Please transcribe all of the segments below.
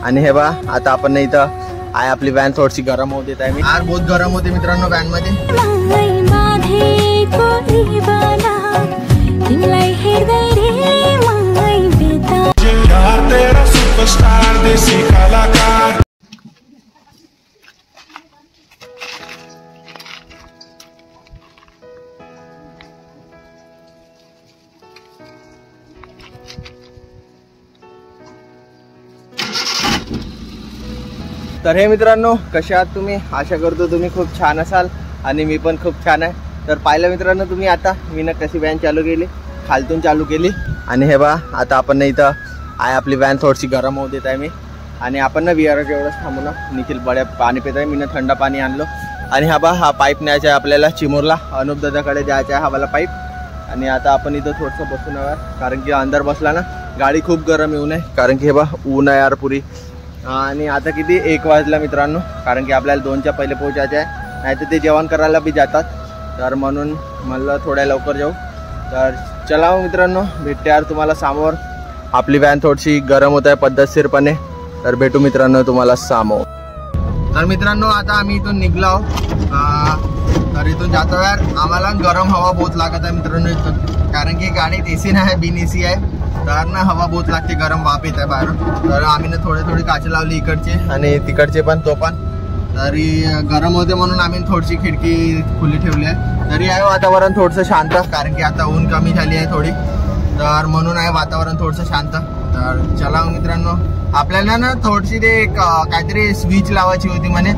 आणि हे बा आता आपण इथं आहे आपली व्हॅन थोडीशी गरम होत येत आहे मी आज बहुत गरम होते मित्रांनो व्हॅन मध्ये तर हे मित्रांनो कसे आहात तुम्ही आशा करतो तुम्ही खूप छान असाल आणि मी पण खूप छान आहे। तर पाहिलं मित्रांनो तुम्ही आता मी ना कशी व्हॅन चालू केली खालतून चालू केली आणि हे बा आता आपण इथं आहे आपली व्हॅन थोडीशी गरम होत येत आहे मी आणि आपण ना विहारात एवढंच थांबू ना निखिल बड्या पाणी पित आहे मी ना थंड पाणी आणलो आणि हा बा हा पाईप न्यायचा आहे आपल्याला चिमूरला अनुप दादाकडे द्यायचा आहे हवाला पाईप आणि आता आपण इथं थोडंसं बसून आहे कारण की अंदर बसला ना गाडी खूप गरम येऊ नये कारण की हे बा ऊन आहे यार पुरी आणि आता किती 1 वाजला मित्रांनो कारण की आपल्याला 2च्या पहिले पोहोचायचं आहे नाही तर ते जेवण करायला बी जातात तर म्हणून मला थोड्या लवकर जाऊ। तर चला मित्रांनो भेटते यार तुम्हाला समोर आपली व्हॅन थोडीशी गरम होत आहे पद्धतशीरपणे तर भेटू मित्रांनो तुम्हाला समोर। तर मित्रांनो आता आम्ही इथून निघलो तर इथून जातो यार आम्हाला गरम हवा बहुत लागत आहे मित्रांनो इथून कारण की गाडीत एसी नाही आहे बिन एसी आहे तर ना हवा बहुत लागते गरम वाफ येत आहे बाहेर तर आम्ही ना थोडी काच लावली इकडचे आणि तिकडचे पण तो पण तरी गरम होते म्हणून आम्ही थोडीशी खिडकी खुली ठेवली आहे तरी आहे वातावरण थोडंसं शांत कारण की आता ऊन कमी झाली आहे थोडी तर म्हणून आहे वातावरण थोडंसं शांत। तर चला मित्रांनो आपल्याला ना थोडीशी ते काहीतरी स्विच लावायची होती म्हणे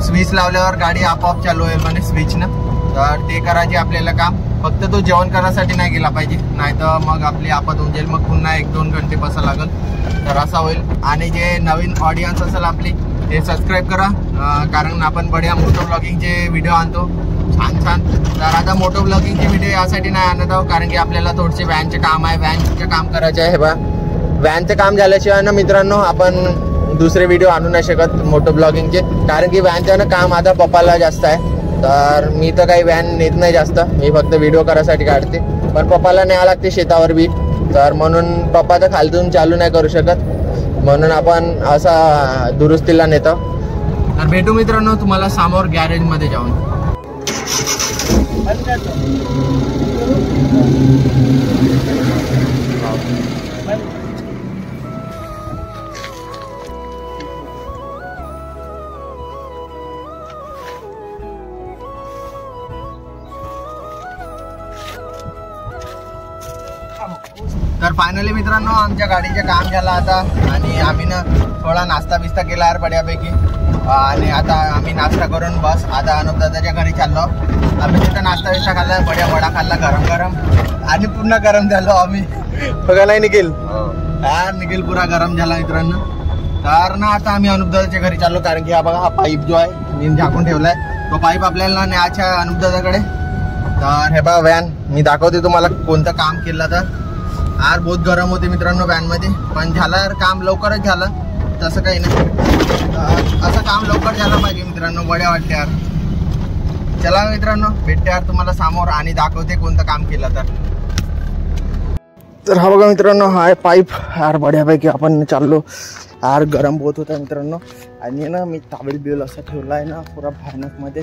स्विच लावल्यावर गाडी आपोआप चालू आहे म्हणे स्विचनं तर ते करायचे आपल्याला काम फक्त तो जेवण करण्यासाठी नाही गेला पाहिजे नाही तर मग आपली आपत होऊन जाईल मग पुन्हा 1-2 घंटे बसा लागेल तर असा होईल। आणि जे नवीन ऑडियन्स असेल आपली ते सबस्क्राईब करा कारण आपण बढिया मोटो ब्लॉगिंगचे व्हिडिओ आणतो छान तर आता मोटो ब्लॉगिंगचे व्हिडिओ यासाठी नाही आणत आहोत कारण की आपल्याला थोडेसे व्हॅनचे काम आहे व्हॅनचे काम करायचे आहे बा व्हॅनचे काम झाल्याशिवाय ना मित्रांनो आपण दुसरे व्हिडिओ आणू नाही शकत मोटो ब्लॉगिंगचे कारण की व्हॅनचं ना काम आता पप्पाला जास्त आहे तर मी तर काही व्हॅन नेत नाही जास्त मी फक्त व्हिडिओ करायसाठी काढते पण पप्पाला न्यावं लागते शेतावर बी तर म्हणून पप्पा तर खालतून चालू नाही करू शकत म्हणून आपण असा दुरुस्तीला नेतो। तर भेटू मित्रांनो तुम्हाला समोर गॅरेज मध्ये जाऊन। तर फायनली मित्रांनो आमच्या गाडीचे काम झालं आता आणि आम्ही ना थोडा नाश्ता बिस्ता केला यार बड्यापैकी आणि आता आम्ही नाश्ता करून बस आता अनुप दादाच्या घरी चाललो आम्ही तिथं नाश्ता बिस्ता खाल्ला बड्या वडा खाल्ला गरम आणि पुन्हा गरम झालो आम्ही बघा नाही निखिल यार निखिल पुरा गरम झाला मित्रांनो। तर ना आता आम्ही अनुप दादाच्या घरी चाललो कारण की हा बघा हा पाईप जो आहे मी झाकून ठेवलाय तो पाईप आपल्याला न्यायचा अनुप दादाकडे। तर हे बघा व्हॅन मी दाखवते तुम्हाला कोणतं काम केलं तर यार बहुत गरम होते मित्रांनो व्हॅन मध्ये पण झालं यार काम लवकरच झालं तसं काही नाही असं काम लवकर झालं पाहिजे मित्रांनो बड्या वाटते यार। चला मित्रांनो भेटते यार तुम्हाला समोर आणि दाखवते कोणतं काम केलं तर हा बघा मित्रांनो हा पाईप यार बड्यापैकी आपण चाललो यार गरम बहुत होता मित्रांनो आणि ना मी तावेल बिल असा ठेवला आहे ना पुरा भयानक मध्ये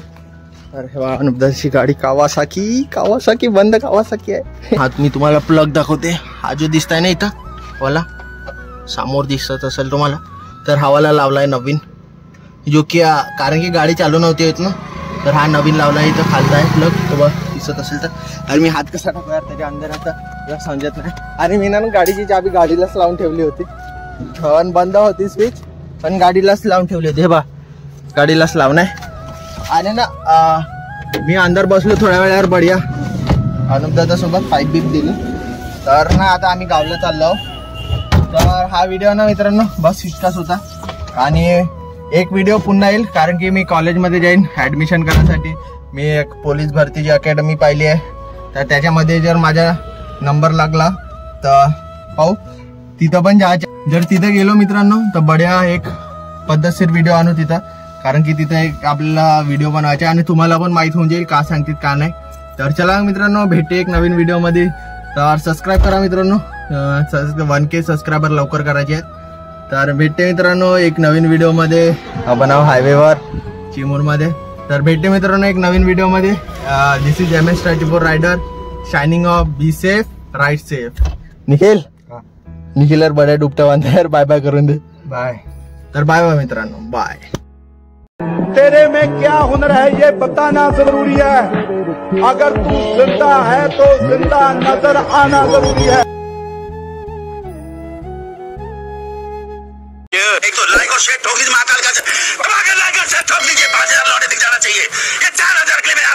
तर हे अनुप दादाची गाडी कावासाकी बंद कावासाकी आहे। हा मी तुम्हाला प्लग दाखवते हा जो दिसताय ना इथं वाला समोर दिसत असेल तुम्हाला तर हा वाला लावलाय नवीन जो की कारण की गाडी चालू नव्हती येत ना तर हा नवीन लावलाय इथं खालचा आहे प्लग तो बघ दिसत असेल तर आणि मी हात कसा टाकू यार त्याच्या अंदर आता समजत नाही आणि मी ना गाडीची चाबी गाडीलाच लावून ठेवली होती पण बंद होती स्विच पण गाडीलाच लावून ठेवली होती हे बा गाडीलाच लावणार आणि ना मी अंदर बसलो थोड्या वेळावर बढिया अनुप दादा सोबत पाईप बीप दिली तर ना आता आम्ही गावाला चाललो तर हा व्हिडिओ ना मित्रांनो बस इतकाच होता आणि एक व्हिडिओ पुन्हा येईल कारण की मी कॉलेजमध्ये जाईन ॲडमिशन करण्यासाठी मी एक पोलीस भरतीची अकॅडमी पाहिली आहे तर त्याच्यामध्ये जर माझा नंबर लागला तर पाहू तिथं पण जायचं जर तिथे गेलो मित्रांनो तर बढिया एक पद्धतशीर व्हिडिओ आणू तिथं कारण की तिथे एक आपल्याला व्हिडिओ बनवायचा आणि तुम्हाला पण माहित होऊन जाईल का सांगतील का नाही। तर चला मित्रांनो भेटे एक नवीन व्हिडिओ मध्ये तर सबस्क्राईब करा मित्रांनो 1K सबस्क्रायबर लवकर करायचे आहेत तर भेटते मित्रांनो एक नवीन व्हिडिओ मध्ये. आपण आहोत हायवेवर चिमूर मध्ये. तर भेटते मित्रांनो एक नवीन व्हिडिओ मध्ये. This is MS34 rider signing off. Be safe ride safe. Nikhil यार बड्या डुबता बांधा यार. बाय बाय करून दे. बाय. तर बाय बाय मित्रांनो. बाय. तेरे में क्या हुनर है ये बताना जरूरी है. अगर तू जिंदा है तो जिंदा नजर आना जरूरी है. एक तो लाइक और शेयर ठोक दीजिए महाकाल का. लाइक और शेयर ठोक दीजिए. 5000 लौटे दिख जाना चाहिए. ये 4000 के लिए